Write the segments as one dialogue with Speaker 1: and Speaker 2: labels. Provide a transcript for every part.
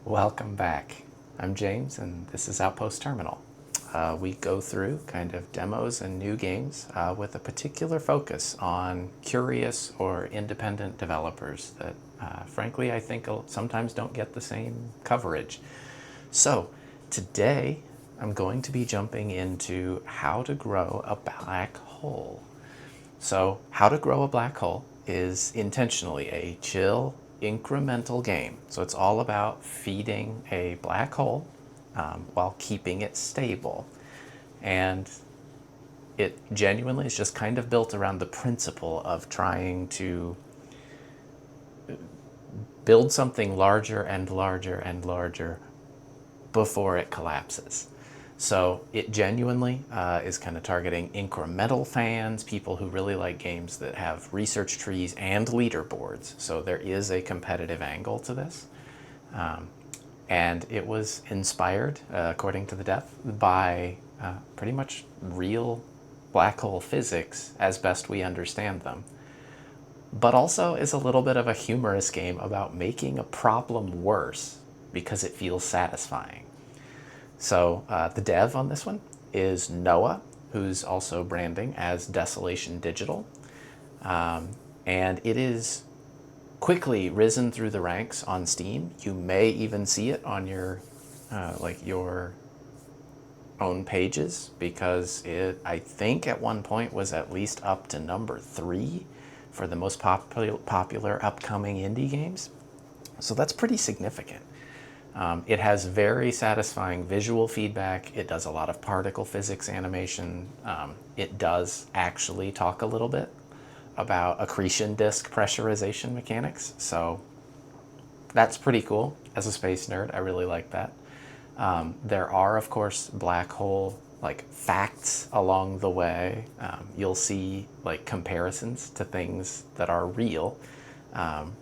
Speaker 1: Welcome back. I'm James and this is Outpost Terminal. We go through kind of demos and new games with a particular focus on curious or independent developers that frankly I think sometimes don't get the same coverage. So today I'm going to be jumping into how to grow a black hole. So how to grow a black hole is intentionally a chill, incremental game. So it's all about feeding a black hole while keeping it stable. And it genuinely is just kind of built around the principle of trying to build something larger and larger and larger before it collapses. So it genuinely is kind of targeting incremental fans, people who really like games that have research trees and leaderboards. So there is a competitive angle to this. And it was inspired, according to the dev, by pretty much real black hole physics as best we understand them. But also is a little bit of a humorous game about making a problem worse because it feels satisfying. So the dev on this one is Noah, who's also branding as Desolation Digital. And it is quickly risen through the ranks on Steam. You may even see it on your your own pages because it, I think at one point, was at least up to number 3 for the most popular upcoming indie games. So that's pretty significant. It has very satisfying visual feedback. It does a lot of particle physics animation. It does actually talk a little bit about accretion disk pressurization mechanics. So that's pretty cool. As a space nerd, I really like that. There are, of course, black hole facts along the way. You'll see comparisons to things that are real. And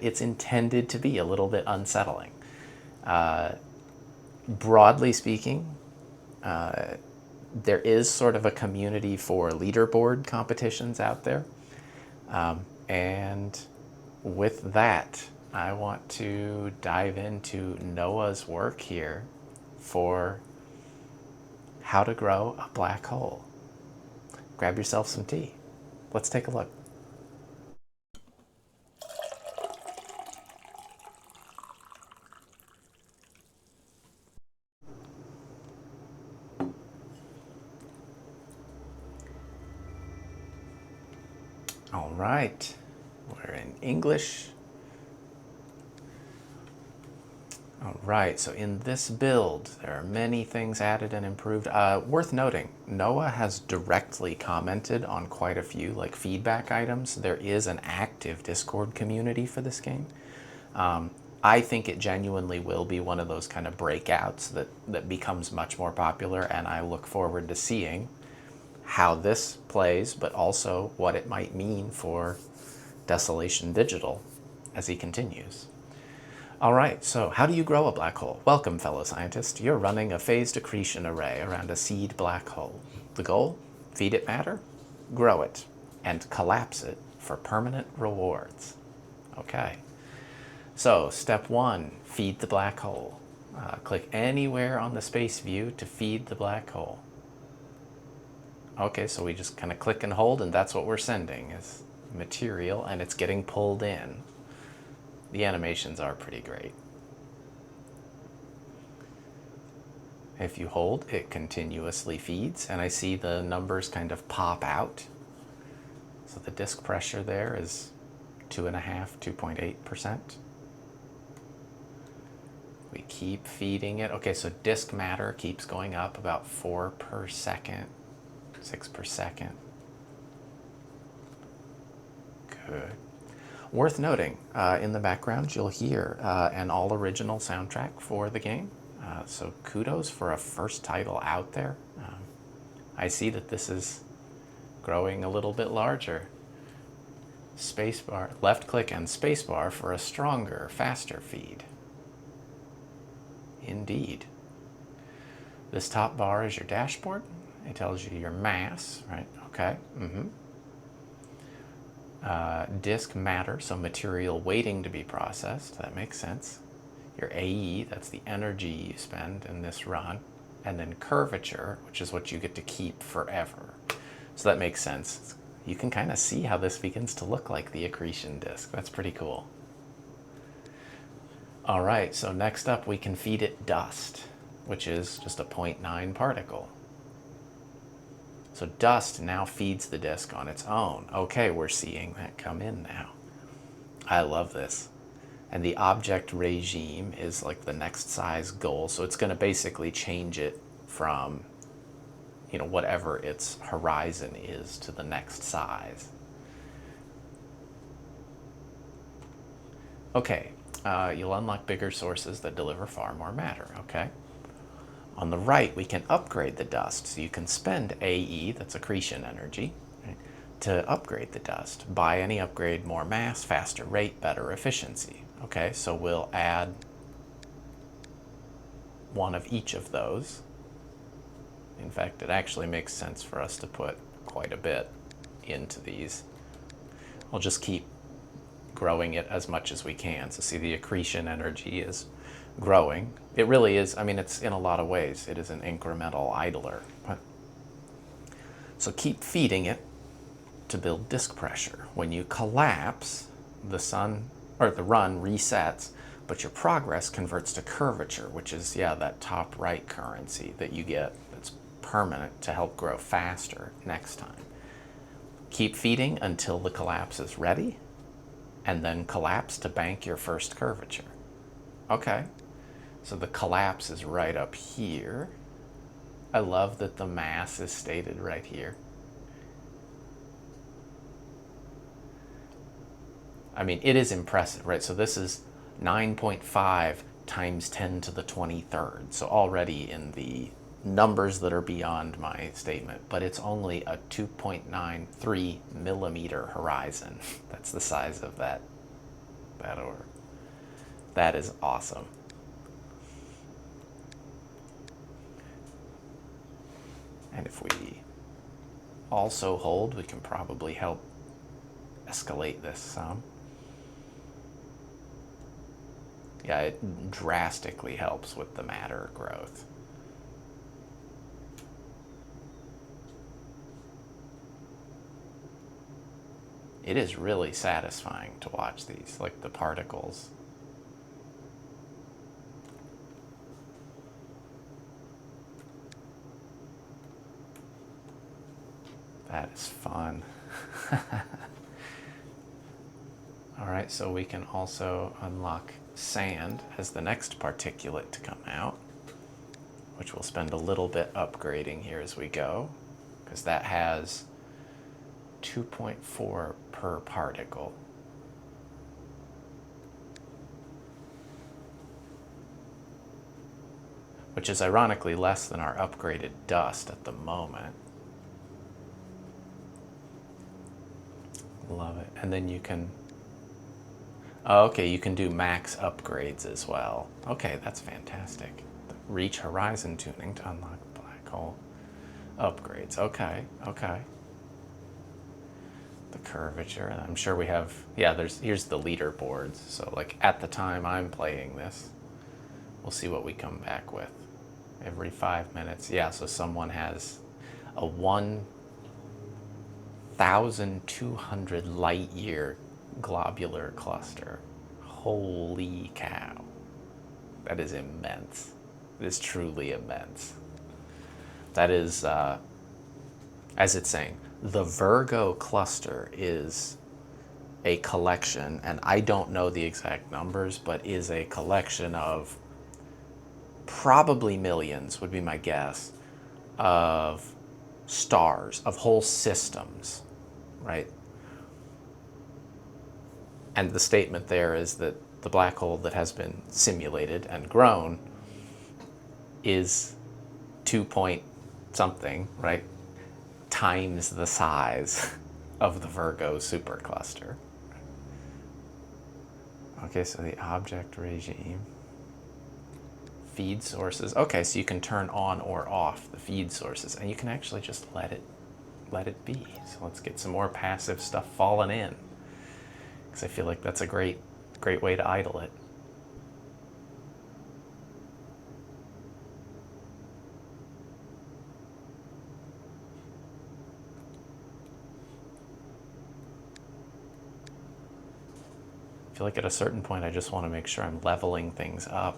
Speaker 1: it's intended to be a little bit unsettling. Broadly speaking, there is sort of a community for leaderboard competitions out there. And with that, I want to dive into Noah's work here for how to grow a black hole. Grab yourself some tea. Let's take a look. All right, we're in English. All right, so in this build, there are many things added and improved. Worth noting, Noah has directly commented on quite a few feedback items. There is an active Discord community for this game. I think it genuinely will be one of those kind of breakouts that becomes much more popular, and I look forward to seeing how this plays, but also what it might mean for Desolation Digital as he continues. All right, so how do you grow a black hole? Welcome, fellow scientist. You're running a phased accretion array around a seed black hole. The goal? Feed it matter, grow it, and collapse it for permanent rewards. Okay, so step 1, feed the black hole. Click anywhere on the space view to feed the black hole. Okay, so we just kind of click and hold, and that's what we're sending is material, and it's getting pulled in. The animations are pretty great. If you hold, it continuously feeds, and I see the numbers kind of pop out. So the disk pressure there is 2.5, 2.8%. We keep feeding it. Okay, so disk matter keeps going up about 4 per second. 6 per second. Good. Worth noting, in the background you'll hear an all-original soundtrack for the game. So kudos for a first title out there. I see that this is growing a little bit larger. Spacebar, left click and spacebar for a stronger, faster feed. Indeed. This top bar is your dashboard. It tells you your mass, right? Okay. Disk matter, so material waiting to be processed. That makes sense. your AE, that's the energy you spend in this run, and then curvature, which is what you get to keep forever. So that makes sense. You can kind of see how this begins to look like the accretion disk. That's pretty cool. All right, so next up we can feed it dust, which is just a 0.9 particle. So dust now feeds the disk on its own. Okay, we're seeing that come in now. I love this. And the object regime is like the next size goal. So it's going to basically change it from, whatever its horizon is to the next size. Okay, you'll unlock bigger sources that deliver far more matter, okay? On the right, we can upgrade the dust. So you can spend AE, that's accretion energy, right, to upgrade the dust. Buy any upgrade, more mass, faster rate, better efficiency. Okay, so we'll add one of each of those. In fact, it actually makes sense for us to put quite a bit into these. We'll just keep growing it as much as we can. So see, the accretion energy is growing. It really is, it's in a lot of ways, it is an incremental idler. So keep feeding it to build disk pressure. When you collapse, the run resets, but your progress converts to curvature, which is, that top right currency that you get that's permanent to help grow faster next time. Keep feeding until the collapse is ready, and then collapse to bank your first curvature. Okay, so the collapse is right up here. I love that the mass is stated right here. It is impressive, right? So this is 9.5 times 10 to the 23rd. So already in the numbers that are beyond my statement, but it's only a 2.93 millimeter horizon. That's the size of that orb. That is awesome. And if we also hold, we can probably help escalate this some. Yeah, it drastically helps with the matter growth. It is really satisfying to watch these, like the particles. That is fun. All right, so we can also unlock sand as the next particulate to come out, which we'll spend a little bit upgrading here as we go, because that has 2.4 per particle. Which is ironically less than our upgraded dust at the moment. Love it. And then you can, you can do max upgrades as well. Okay, that's fantastic. Reach horizon tuning to unlock black hole upgrades. Okay. The curvature. I'm sure we have, here's the leaderboards. So like at the time I'm playing this, we'll see what we come back with. Every 5 minutes. Yeah, so someone has a 1,200 light year globular cluster. Holy cow. That is immense. It is truly immense. That is, as it's saying, the Virgo cluster is a collection, and I don't know the exact numbers, but is a collection of probably millions, would be my guess, of stars, of whole systems, right? And the statement there is that the black hole that has been simulated and grown is 2 point something, right, times the size of the Virgo supercluster. Okay, so the object regime, feed sources. Okay, so you can turn on or off the feed sources, and you can actually just let it be. So let's get some more passive stuff falling in, because I feel like that's a great way to idle it. I feel like at a certain point I just want to make sure I'm leveling things up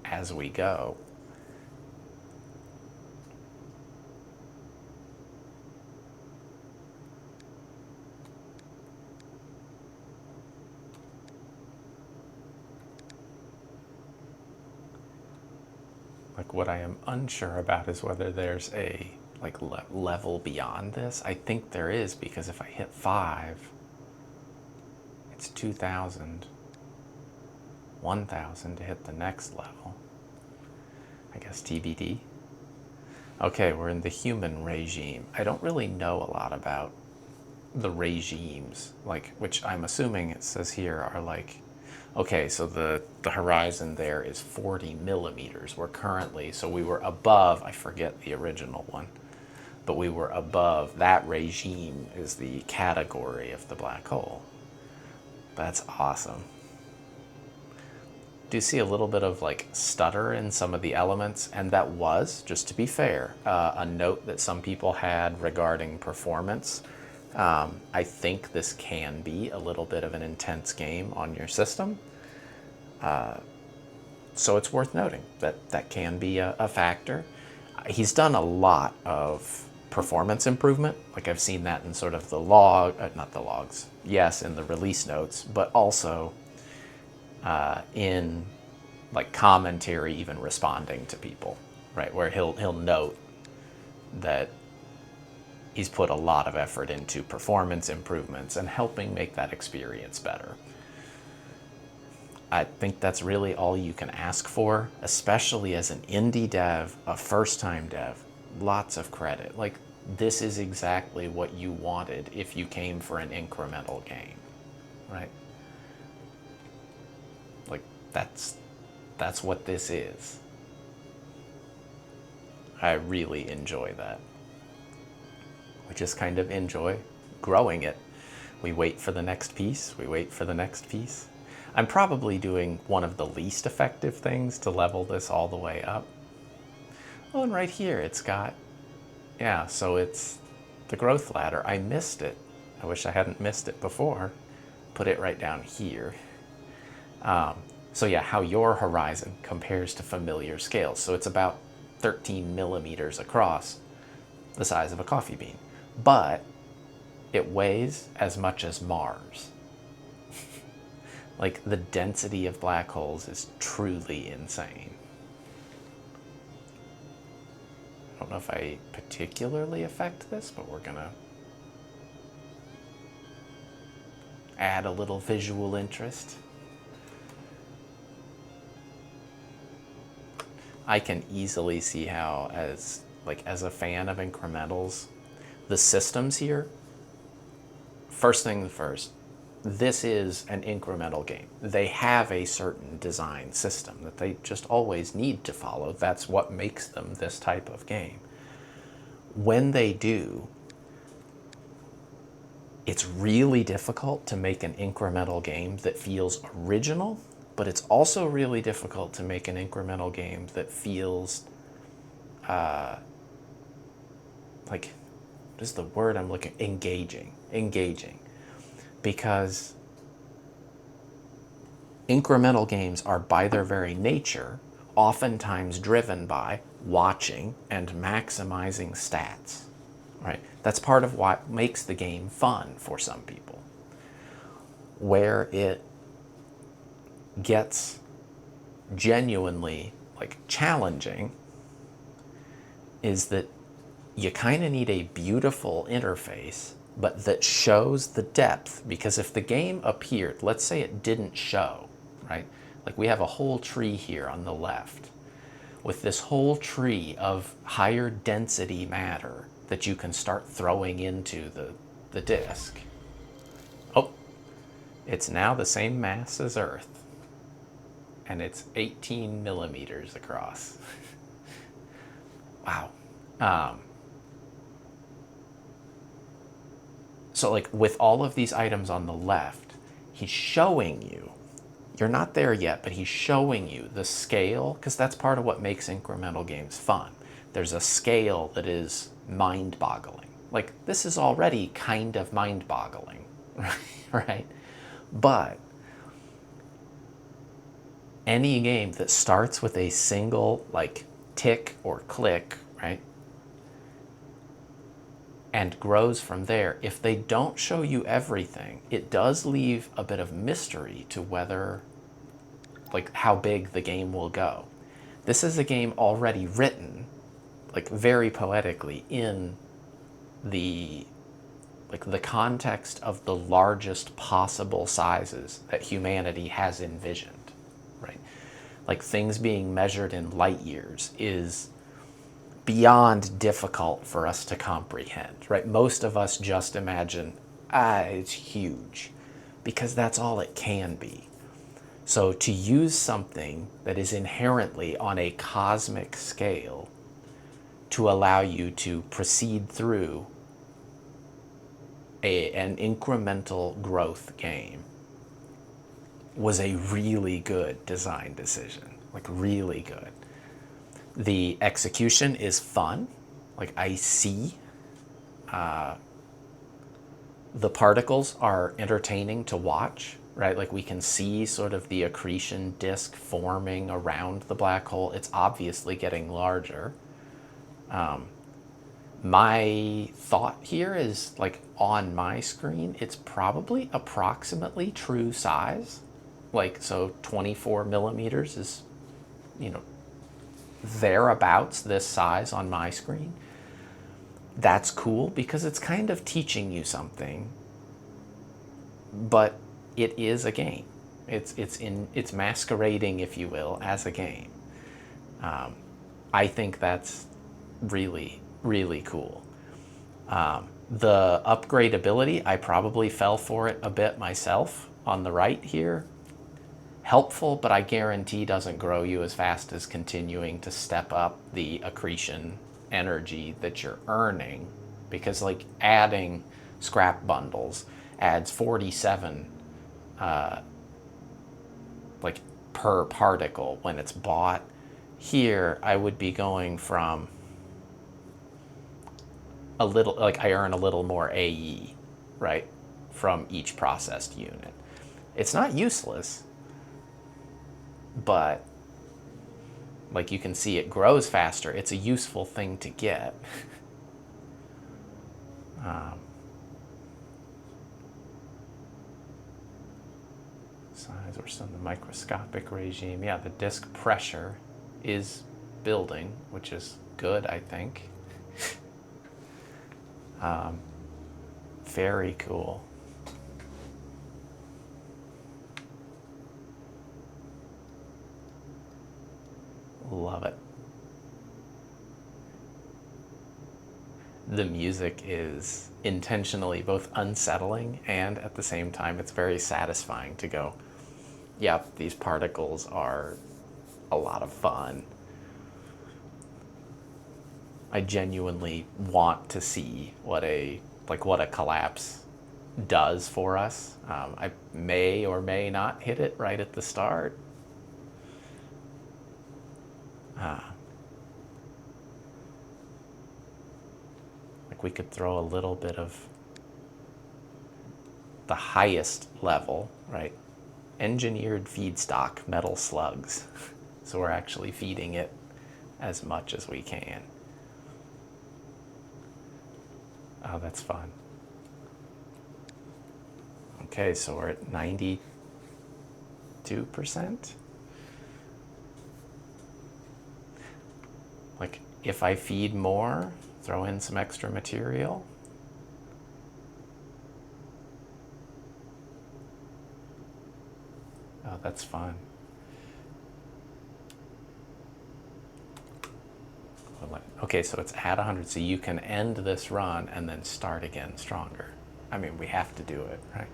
Speaker 1: as we go. Like what I am unsure about is whether there's a level beyond this. I think there is, because if I hit 5, it's 2,000, 1,000 to hit the next level. I guess TBD. Okay, we're in the human regime. I don't really know a lot about the regimes, like, which I'm assuming it says here are like, okay, so the horizon there is 40 millimeters. We're currently, so we were above, I forget the original one, but we were above, that regime is the category of the black hole. That's awesome. Do you see a little bit of like stutter in some of the elements? And that was, just to be fair, a note that some people had regarding performance. I think this can be a little bit of an intense game on your system. So it's worth noting that that can be a factor. He's done a lot of performance improvement. Like I've seen that in sort of the log, not the logs, yes, in the release notes, but also in like commentary, even responding to people, right? Where he'll note that he's put a lot of effort into performance improvements and helping make that experience better. I think that's really all you can ask for, especially as an indie dev, a first-time dev. Lots of credit. Like, this is exactly what you wanted if you came for an incremental game, right? Like, that's what this is. I really enjoy that. We just kind of enjoy growing it. We wait for the next piece, we wait for the next piece. I'm probably doing one of the least effective things to level this all the way up. Oh, and right here it's got, yeah, so it's the growth ladder. I missed it. I wish I hadn't missed it before. Put it right down here. So yeah, how your horizon compares to familiar scales. So it's about 13 millimeters across, the size of a coffee bean. But it weighs as much as Mars. Like, the density of black holes is truly insane. I don't know if I particularly affect this, but we're gonna add a little visual interest. I can easily see how, as a fan of incrementals, the systems here, first thing first, this is an incremental game. They have a certain design system that they just always need to follow. That's what makes them this type of game. When they do, it's really difficult to make an incremental game that feels original, but it's also really difficult to make an incremental game that feels like, what is the word I'm looking, engaging, because incremental games are, by their very nature, oftentimes driven by watching and maximizing stats, right? That's part of what makes the game fun for some people. Where it gets genuinely challenging is that you kind of need a beautiful interface, but that shows the depth. Because if the game appeared, let's say it didn't show, right? Like, we have a whole tree here on the left with this whole tree of higher density matter that you can start throwing into the disk. Oh, it's now the same mass as Earth, and it's 18 millimeters across. Wow. So with all of these items on the left, he's showing you, you're not there yet, but he's showing you the scale, because that's part of what makes incremental games fun. There's a scale that is mind-boggling. This is already kind of mind-boggling, right? But any game that starts with a single like tick or click, right, and grows from there, if they don't show you everything, it does leave a bit of mystery to whether, like, how big the game will go. This is a game already written, like, very poetically in the, like, the context of the largest possible sizes that humanity has envisioned, right? Like, things being measured in light years is beyond difficult for us to comprehend, right? Most of us just imagine, it's huge, because that's all it can be. So to use something that is inherently on a cosmic scale to allow you to proceed through an incremental growth game was a really good design decision, like really good. The execution is fun. Like, I see the particles are entertaining to watch, right? Like, we can see sort of the accretion disk forming around the black hole. It's obviously getting larger. My thought here is, like, on my screen, it's probably approximately true size. Like, so 24 millimeters is, you know, thereabouts this size on my screen. That's cool because it's kind of teaching you something, but it is a game. It's masquerading, if you will, as a game. I think that's really, really cool. The upgradability, I probably fell for it a bit myself on the right here. Helpful, but I guarantee doesn't grow you as fast as continuing to step up the accretion energy that you're earning, because, like, adding scrap bundles adds 47 like per particle when it's bought. Here I would be going from a little, like, I earn a little more AE, right, from each processed unit. It's not useless, but, like, you can see it grows faster. It's a useful thing to get. Size, we're still in the microscopic regime. Yeah, the disk pressure is building, which is good, I think. Very cool. Love it. The music is intentionally both unsettling and at the same time it's very satisfying to go, yep, these particles are a lot of fun. I genuinely want to see what a collapse does for us. I may or may not hit it right at the start. Like, we could throw a little bit of the highest level, right? Engineered feedstock metal slugs. So we're actually feeding it as much as we can. Oh, that's fun. Okay, so we're at 92%. Like, if I feed more, throw in some extra material. Oh, that's fun. Okay, so it's at 100, so you can end this run and then start again stronger. I mean, we have to do it, right?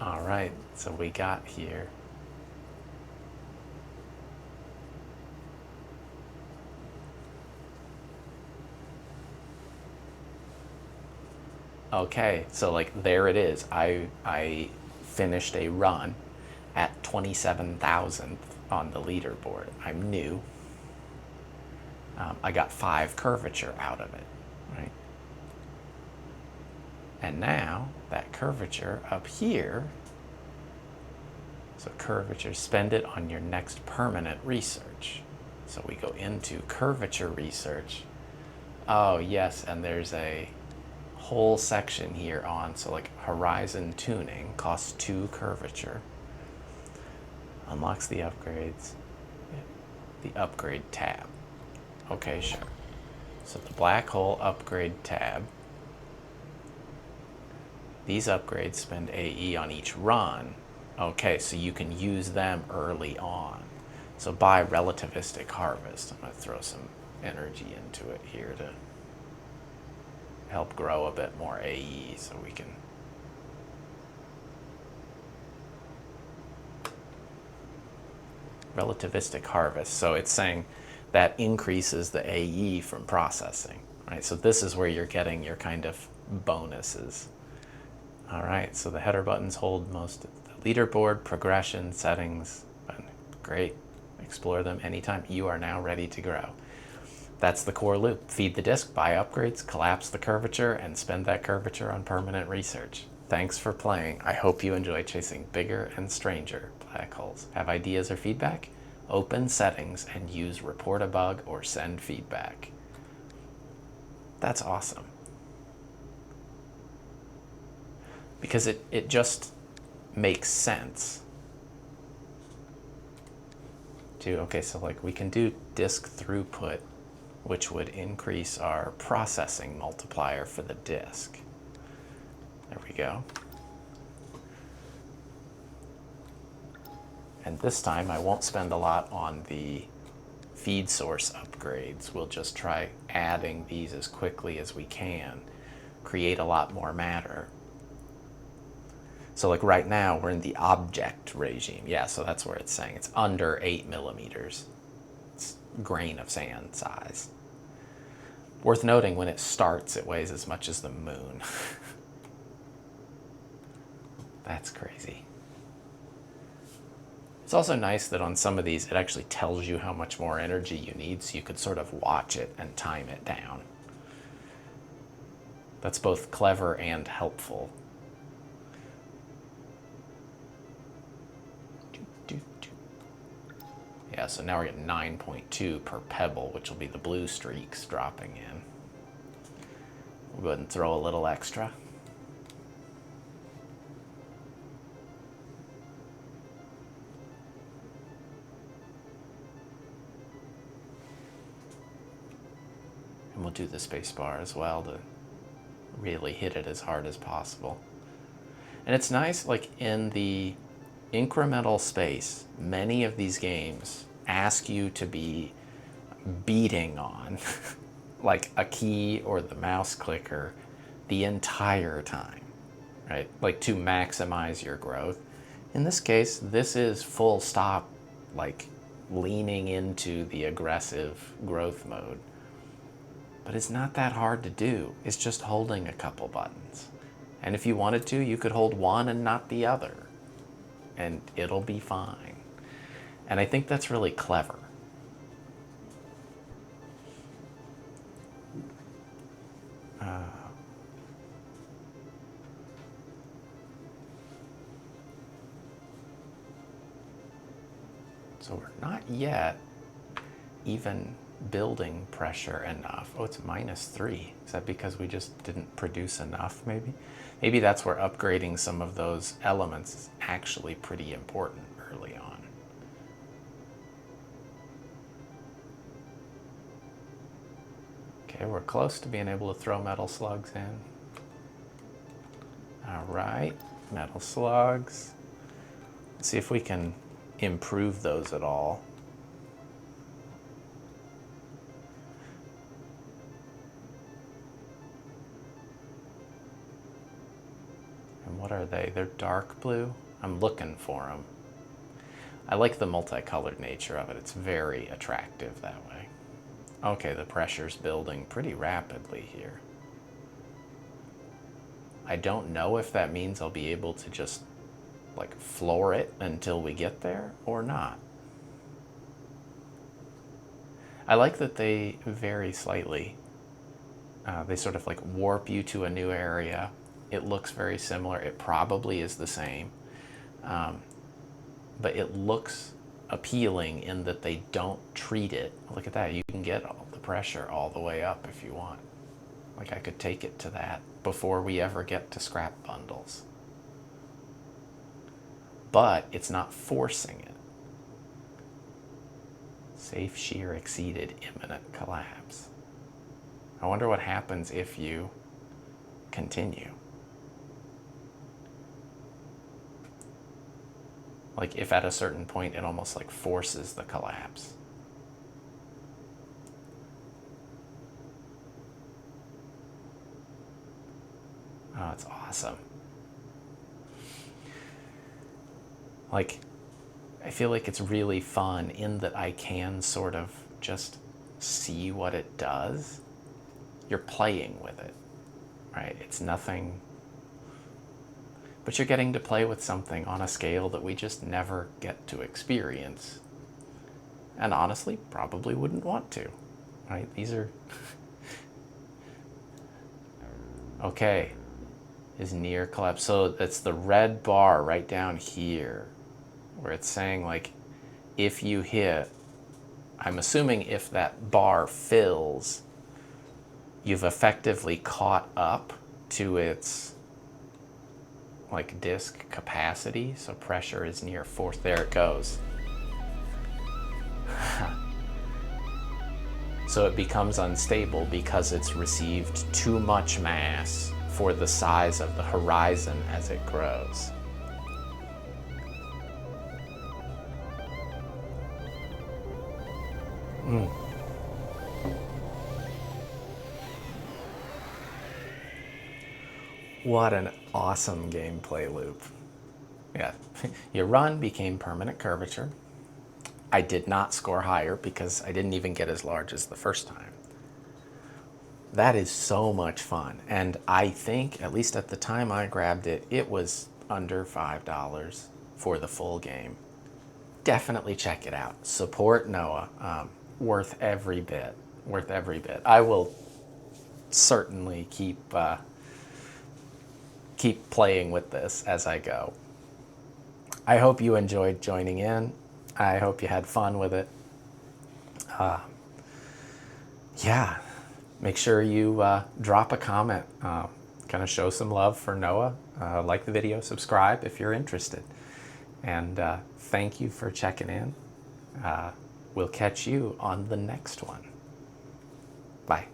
Speaker 1: All right, so we got here. Okay, so, like, there it is. I finished a run at 27,000th on the leaderboard. I'm new. I got 5 curvature out of it, right? And now that curvature up here, so curvature, spend it on your next permanent research. So we go into curvature research. Oh yes, and there's a whole section here on, so like horizon tuning costs 2 curvature. Unlocks the upgrades. The upgrade tab. Okay, sure. So the black hole upgrade tab. These upgrades spend AE on each run. Okay, so you can use them early on. So buy relativistic harvest. I'm going to throw some energy into it here to help grow a bit more AE so we can relativistic harvest. So it's saying that increases the AE from processing, right? So this is where you're getting your kind of bonuses. All right, so the header buttons hold most of the leaderboard, progression, settings. Great, explore them anytime. You are now ready to grow. That's the core loop. Feed the disk, buy upgrades, collapse the curvature, and spend that curvature on permanent research. Thanks for playing. I hope you enjoy chasing bigger and stranger black holes. Have ideas or feedback? Open settings and use report a bug or send feedback. That's awesome. Because it just makes sense. Okay, so like we can do disk throughput, which would increase our processing multiplier for the disk. There we go. And this time I won't spend a lot on the feed source upgrades. We'll just try adding these as quickly as we can, create a lot more matter. So like right now we're in the object regime. Yeah, so that's where it's saying it's under 8 millimeters. It's grain of sand size. Worth noting, when it starts, it weighs as much as the moon. That's crazy. It's also nice that on some of these, it actually tells you how much more energy you need, so you could sort of watch it and time it down. That's both clever and helpful. Yeah, so now we're getting 9.2 per pebble, which will be the blue streaks dropping in. We'll go ahead and throw a little extra. And we'll do the space bar as well to really hit it as hard as possible. And it's nice, like in the incremental space, many of these games ask you to be beating on like a key or the mouse clicker the entire time, right? Like to maximize your growth. In this case, this is full stop, like leaning into the aggressive growth mode. But it's not that hard to do. It's just holding a couple buttons. And if you wanted to, you could hold one and not the other, and it'll be fine. And I think that's really clever. So we're not yet even building pressure enough. Oh, it's -3. Is that because we just didn't produce enough, maybe? Maybe that's where upgrading some of those elements is actually pretty important early on. Okay, we're close to being able to throw metal slugs in. All right, metal slugs. Let's see if we can improve those at all. And what are they? They're dark blue? I'm looking for them. I like the multicolored nature of it. It's very attractive that way. Okay, the pressure's building pretty rapidly here. I don't know if that means I'll be able to just like floor it until we get there or not. I like that they vary slightly. They sort of like warp you to a new area. It looks very similar. It probably is the same. But it looks appealing in that they don't treat it. Look at that. You can get all the pressure all the way up if you want. Like I could take it to that before we ever get to scrap bundles. But it's not forcing it. Safe shear exceeded imminent collapse. I wonder what happens if you continue. Like if at a certain point it almost like forces the collapse. Oh, it's awesome. Like, I feel like it's really fun in that I can sort of just see what it does. You're playing with it, right? It's nothing, but you're getting to play with something on a scale that we just never get to experience. And honestly, probably wouldn't want to, right? These are, okay, is near collapse. So it's the red bar right down here where it's saying like, if you hit, I'm assuming if that bar fills, you've effectively caught up to its like disk capacity. So pressure is near force. There it goes. So it becomes unstable because it's received too much mass for the size of the horizon as it grows. What an awesome gameplay loop. Yeah, your run became permanent curvature. I did not score higher because I didn't even get as large as the first time. That is so much fun. And I think, at least at the time I grabbed it, it was under $5 for the full game. Definitely check it out. Support Noah. Worth every bit. Worth every bit. I will certainly keep playing with this as I go. I hope you enjoyed joining in. I hope you had fun with it. Yeah, make sure you drop a comment. Kind of show some love for Noah. Like the video, subscribe if you're interested. And thank you for checking in. We'll catch you on the next one. Bye.